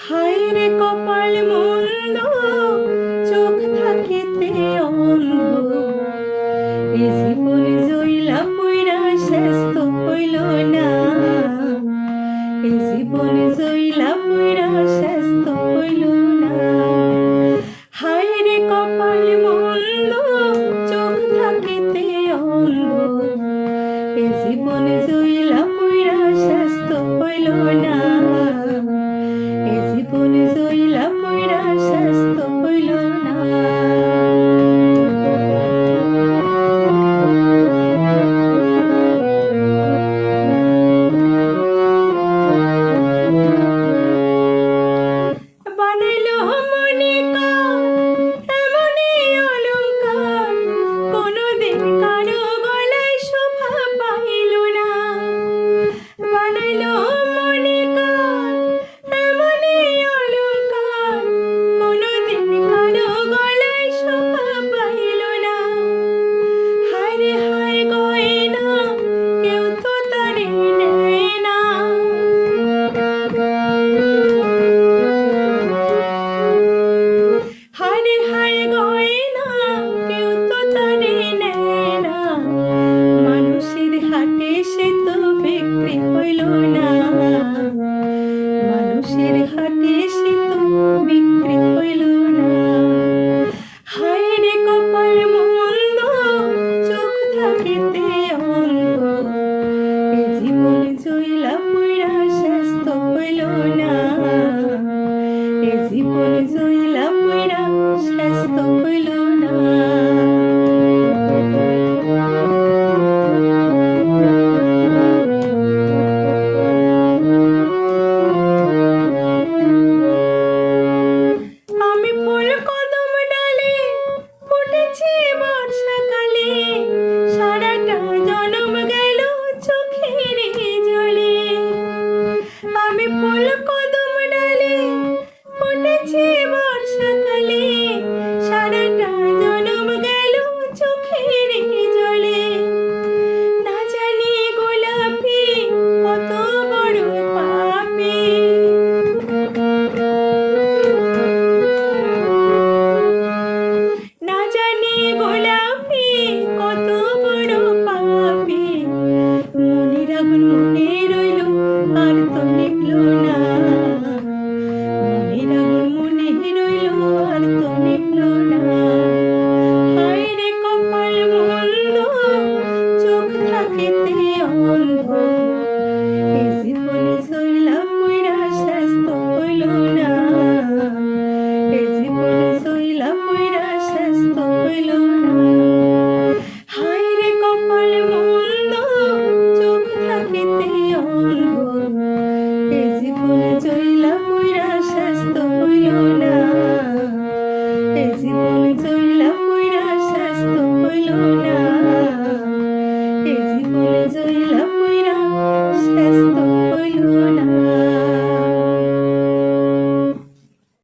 হায় রে কপাল মন্দ, চোখ থাকিতে অন্ধ, এ জীবন জইলা পুইরা শেষ তো হইল না, এ জীবন জইলা পুইরা শেষ তো হইল না। হায় রে কপাল মন্দ, চোখ থাকিতে অন্ধ, এ জীবন জইলা পুইরা শেষ তো হইল না, এ জীবন জইলা পুইরা শেষ তো হইল না। বানাইলো মনে এমনি অলংকার, কোনদিন কারো গলায় শোভা পাইল না। বানাইলো মনে এমনি অলংকার, কোনদিন কারো গলায় শোভা পাইল না। হায় রে হায় গয়না, কেউ তো তারে নেয় না। হায় রে হায় গয়না, কেউ তো তারে নেয় না। মানুষের হাটে সে তো বিক্রি হইল না, মানুষের হাটে সে তো বিক্রি হইল না। হায় রে কপাল মন্দ, চোখ থাকিতে অন্ধ, এ জীবন জইলা পুইরা শেষ তো হইল না, এ জীবন জইলা পুইরা শেষ তো হইল না। আমি ফুল কদম ডালে ফুটেছি বর্ষাকালে, সারাটা জনম গেল চোখের জলে। আমি ফুল কদম ডালে ফুটেছি বর্ষাকালে, সারাটা জনম গেল চোখের জলে। না জানি গোলাপি কত বড় পাপী, না জানি গোলাপি কত বড় পাপী। মনের আগুন মনে রইল আর তো নিভল না, মনের আগুন মনে রইল আর তো নিভল না। হায় রে কপাল মন্দ, চোখ থাকিতে অন্ধ, এ জীবন জইলা পুইরা শেষ তো হইল না, এ জীবন জইলা পুইরা শেষ তো হইল না। হায় রে কপাল মন্দ, চোখ থাকিতে অন্ধ, এ জীবন জইলা পুইরা শেষ তো হইল না।